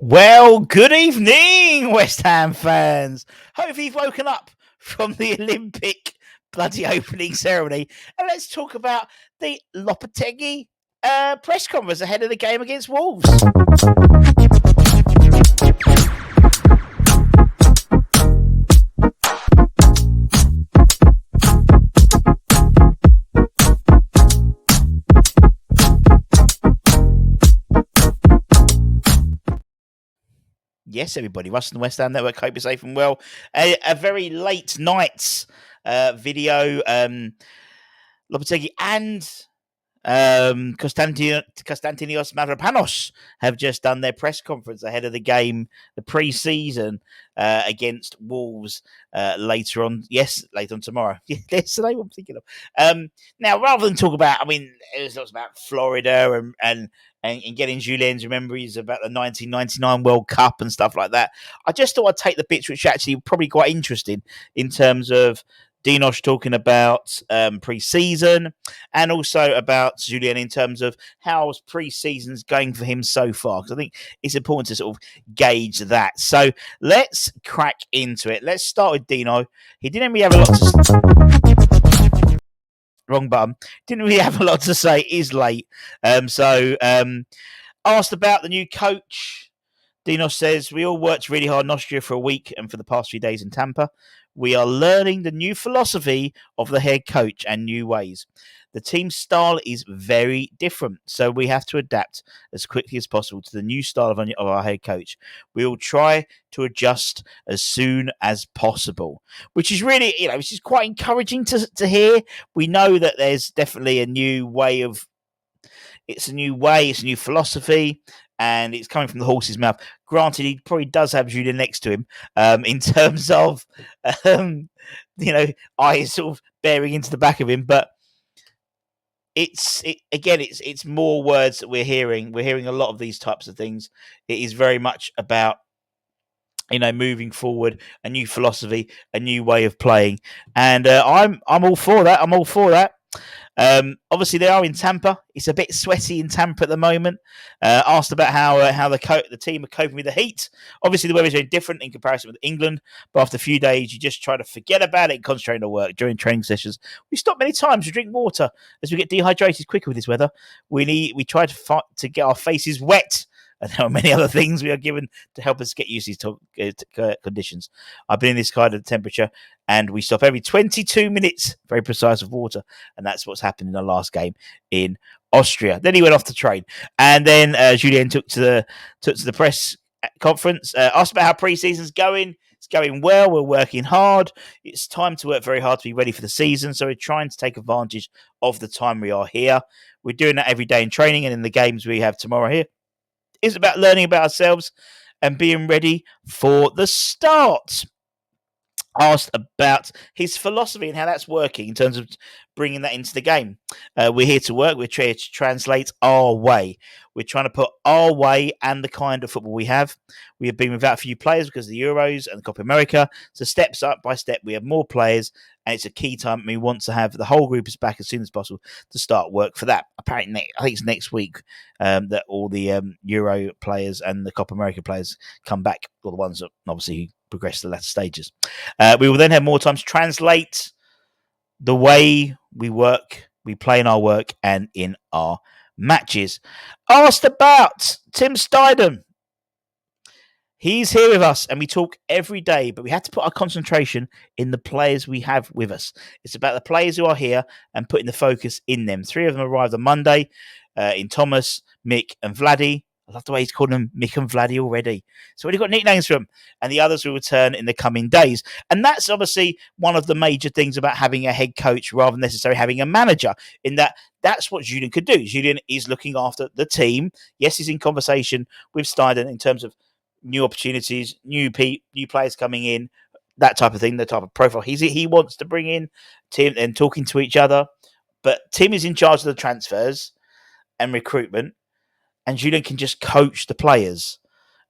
Well, good evening, West Ham fans. Hopefully, you've woken up from the Olympic bloody opening ceremony. And let's talk about the Lopetegui press conference ahead of the game against Wolves. Yes, everybody. Russell and West Ham Network. Hope you're safe and well. A very late night video. Lopetegui and Konstantinos Mavropanos have just done their press conference ahead of the game, the pre-season against Wolves later on. Yes, later on tomorrow. Yesterday, what I'm thinking of. Now, rather than talk about, it was lots about Florida and getting Julien's memories about the 1999 World Cup and stuff like that. I just thought I'd take the bits which are actually probably quite interesting in terms of Dinos talking about pre-season and also about Julien in terms of how pre-season's going for him so far. Because I think it's important to sort of gauge that. So let's crack into it. Let's start with Dino. He didn't really have a lot to... Wrong button. Didn't really have a lot to say. It is late. Asked about the new coach. Dinos says, we all worked really hard in Austria for a week and for the past few days in Tampa. We are learning the new philosophy of the head coach and new ways. The team's style is very different, so we have to adapt as quickly as possible to the new style of our head coach. We will try to adjust as soon as possible, which is really, which is quite encouraging to hear. We know that there's definitely a new way of, it's a new way, it's a new philosophy, and it's coming from the horse's mouth. Granted, he probably does have Julian next to him in terms of, eyes sort of bearing into the back of him, but it's more words that we're hearing. We're hearing a lot of these types of things. It is very much about moving forward, a new philosophy, a new way of playing, and I'm all for that. I'm all for that. Obviously, they are in Tampa. It's a bit sweaty in Tampa at the moment. Asked about how the team are coping with the heat. Obviously, the weather's very different in comparison with England. But after a few days, you just try to forget about it and concentrate on work during training sessions. We stop many times to drink water as we get dehydrated quicker with this weather. We try to get our faces wet. And there are many other things we are given to help us get used to these conditions. I've been in this kind of temperature, and we stop every 22 minutes, very precise, with water. And that's what's happened in the last game in Austria. Then he went off to train. And then Julien took to the press conference, asked about how pre-season's going. It's going well. We're working hard. It's time to work very hard to be ready for the season. So we're trying to take advantage of the time we are here. We're doing that every day in training and in the games we have tomorrow here. It's about learning about ourselves and being ready for the start. Asked about his philosophy and how that's working in terms of bringing that into the game. We're here to work. We're trying to translate our way. We're trying to put our way and the kind of football we have. We have been without a few players because of the Euros and the Copa America. So steps up by step, we have more players, and it's a key time. We want to have the whole group is back as soon as possible to start work for that. Apparently, I think it's next week that all the Euro players and the Copa America players come back, or the ones that obviously progress to the latter stages. We will then have more time to translate the way we work, we play in our work and in our matches. Asked about Tim Steidem. He's here with us and we talk every day, but we have to put our concentration in the players we have with us. It's about the players who are here and putting the focus in them. 3 of them arrived on Monday in Thomas, Mick and Vladdy. I love the way he's calling them Mick and Vladdy already. So we've got nicknames for them. And the others will return in the coming days. And that's obviously one of the major things about having a head coach rather than necessarily having a manager, in that that's what Julien could do. Julien is looking after the team. Yes, he's in conversation with Steiden in terms of new opportunities, new players coming in, that type of thing, the type of profile he wants to bring in, Tim, and talking to each other. But Tim is in charge of the transfers and recruitment, and Julien can just coach the players.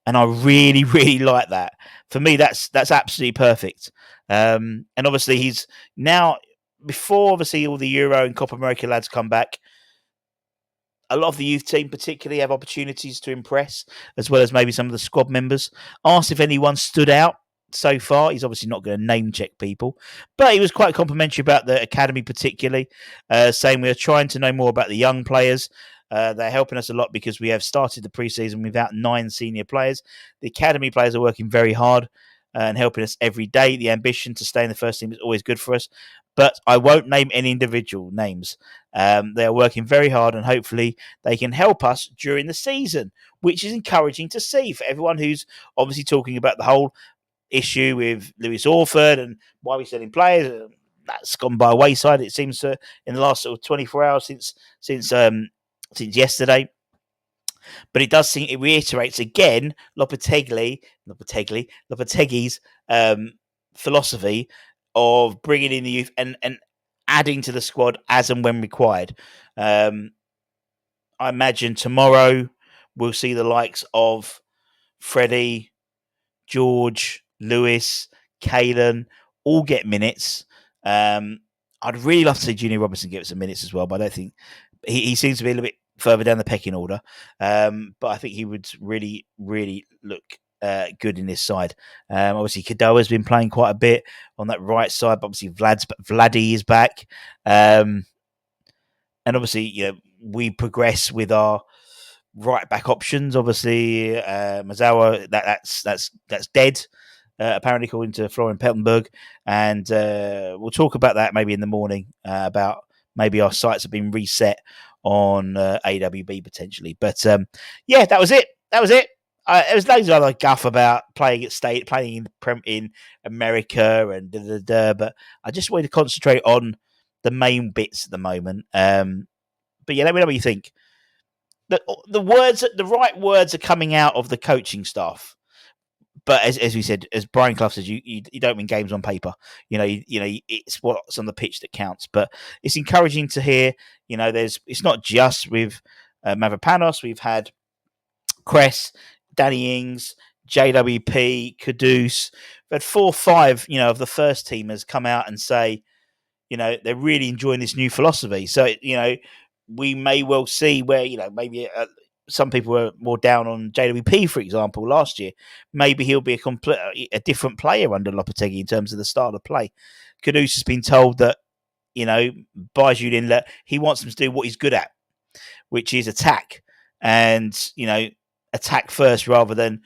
And I really, really like that. For me, that's absolutely perfect. And obviously, he's now, before obviously all the Euro and Copa America lads come back, a lot of the youth team particularly have opportunities to impress, as well as maybe some of the squad members. Asked if anyone stood out so far. He's obviously not going to name check people, but he was quite complimentary about the academy particularly, saying we are trying to know more about the young players. They're helping us a lot because we have started the preseason without 9 senior players. The academy players are working very hard and helping us every day. The ambition to stay in the first team is always good for us, but I won't name any individual names. They are working very hard, and hopefully they can help us during the season, which is encouraging to see for everyone who's obviously talking about the whole issue with Lewis Orford and why we're selling players. That's gone by wayside. It seems to in the last sort of 24 hours since yesterday. But it does seem it reiterates again Lopetegui's philosophy of bringing in the youth and adding to the squad as and when required. I imagine tomorrow we'll see the likes of Freddie, George, Lewis, Kalen all get minutes. I'd really love to see Junior Robinson get some minutes as well, but I don't think he seems to be a little bit further down the pecking order. But I think he would really, really look good in this side. Obviously, Kadoa's been playing quite a bit on that right side, but obviously Vladdy is back. And obviously, we progress with our right back options. Obviously, Mazawa, that's dead. Apparently, according to Florian Peltenberg, and we'll talk about that maybe in the morning about maybe our sights have been reset on AWB potentially. But that was it. There was loads of other guff about playing in America and but I just wanted to concentrate on the main bits at the moment. But let me know what you think. The right words are coming out of the coaching staff. But as we said, as Brian Clough says, you don't win games on paper. It's what's on the pitch that counts. But it's encouraging to hear. It's not just with Mavropanos. We've had Cress, Danny Ings, JWP, Kudus. We've had 4 or 5, of the first teamers come out and say, they're really enjoying this new philosophy. So, we may well see where, maybe some people were more down on JWP, for example, last year. Maybe he'll be a different player under Lopetegui in terms of the style of play. Kudus has been told that, by Julien, that he wants him to do what he's good at, which is attack. And, attack first rather than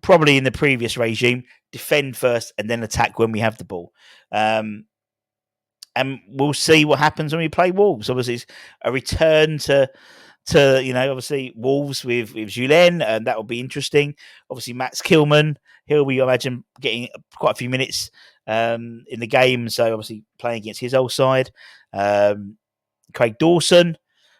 probably in the previous regime, defend first and then attack when we have the ball. And we'll see what happens when we play Wolves. Obviously, it's a return to obviously Wolves with Julien, and that will be interesting. Obviously, Max Kilman, he'll be, I imagine, getting quite a few minutes in the game. So obviously playing against his old side. Craig Dawson,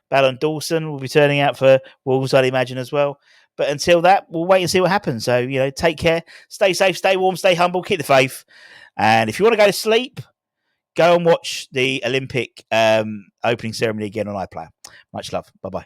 Ballon Dawson will be turning out for Wolves, I'd imagine, as well. But until that, we'll wait and see what happens. So, take care, stay safe, stay warm, stay humble, keep the faith. And if you want to go to sleep, go and watch the Olympic opening ceremony again on iPlayer. Much love. Bye-bye.